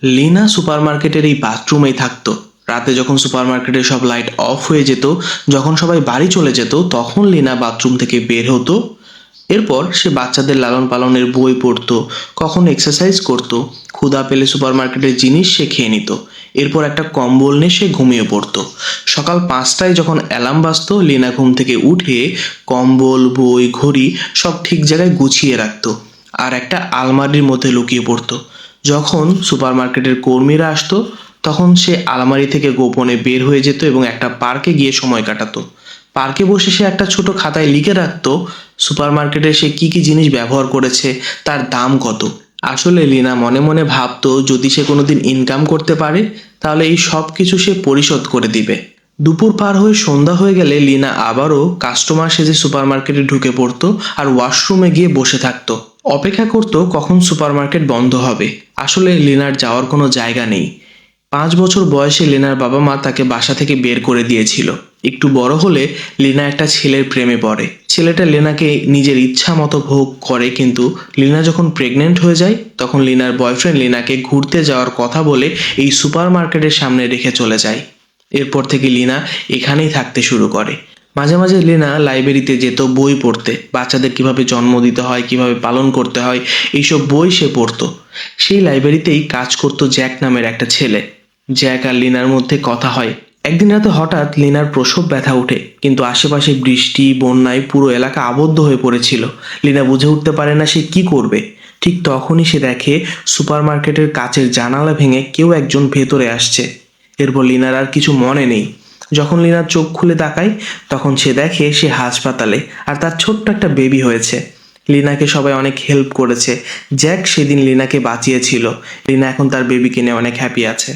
লিনা সুপারমার্কেটের এই বাথরুমেই থাকতো। রাতে যখন সুপারমার্কেটের সব লাইট অফ হয়ে যেত, যখন সবাই বাড়ি চলে যেত, তখন লিনা বাথরুম থেকে বের হতো। এরপর সে বাচ্চাদের লালন পালনের বই পড়তো, কখনো এক্সারসাইজ করতো, ক্ষুধা পেলে সুপারমার্কেটের জিনিস সে খেয়ে নিত। এরপর একটা কম্বল নিয়ে সে ঘুমিয়ে পড়তো। সকাল 5টায় যখন অ্যালার্ম বাজতো, লিনা ঘুম থেকে উঠে কম্বল, বই, ঘড়ি সব ঠিক জায়গায় গুছিয়ে রাখতো আর একটা আলমারির মধ্যে লুকিয়ে পড়তো। যখন সুপারমার্কেটের কর্মীরা আসতো, তখন সে আলমারি থেকে গোপনে বের হয়ে যেত এবং একটা পার্কে গিয়ে সময় কাটাতো। পার্কে বসে সে একটা ছোট খাতায় লিখে রাখতো সুপারমার্কেটে সে কি কি জিনিস ব্যবহার করেছে, তার দাম কত। আসলে লিনা মনে মনে ভাবতো যদি সে কোনোদিন ইনকাম করতে পারে, তাহলে এই সব কিছু সে পরিশোধ করে দিবে। দুপুর পার হয়ে সন্ধ্যা হয়ে গেলে লিনা আবারও কাস্টমার সেজে সুপারমার্কেটে ঢুকে পড়তো আর ওয়াশরুমে গিয়ে বসে থাকতো। অপেক্ষা করতো কখন সুপারমার্কেট বন্ধ হবে। আসলে লিনার যাওয়ার কোনো জায়গা নেই। 5 বছর বয়সে লিনার বাবা মা তাকে বাসা থেকে বের করে দিয়েছিল। একটু বড় হলে লিনা একটা ছেলের প্রেমে পড়ে। ছেলেটা লিনাকে নিজের ইচ্ছা মতো ভোগ করে, কিন্তু লিনা যখন প্রেগনেন্ট হয়ে যায়, তখন লিনার বয়ফ্রেন্ড লিনাকে ঘুরতে যাওয়ার কথা বলে এই সুপারমার্কেটের সামনে রেখে চলে যায়। এরপর থেকে লিনা এখানেই থাকতে শুরু করে। মাঝে মাঝে লিনা লাইব্রেরিতে যেত বই পড়তে, বাচ্চাদের কিভাবে জন্ম দিতে হয়, কিভাবে পালন করতে হয়, এইসব বই সে পড়তো। সেই লাইব্রেরিতেই কাজ করতো জ্যাক নামের একটা ছেলে। জ্যাক আর লিনার মধ্যে কথা হয়। একদিন রাতে হঠাৎ লিনার প্রসব ব্যথা ওঠে, কিন্তু আশেপাশে বৃষ্টি, বন্যায় পুরো এলাকা আবদ্ধ হয়ে পড়েছিল। লিনা বুঝে উঠতে পারে না সে কি করবে। ঠিক তখনই সে দেখে সুপারমার্কেটের কাচের জানালা ভেঙে কেউ একজন ভেতরে আসছে। এরপর লিনার আর কিছু মনে নেই। যখন লিনার চোখ খুলে তাকায়, তখন সে দেখে সে হাসপাতালে আর তার ছোট্ট একটা বেবি হয়েছে। লিনাকে সবাই অনেক হেল্প করেছে। জ্যাক সেদিন লিনাকে বাঁচিয়েছিল। লিনা এখন তার বেবিকে নিয়ে অনেক হ্যাপি আছে।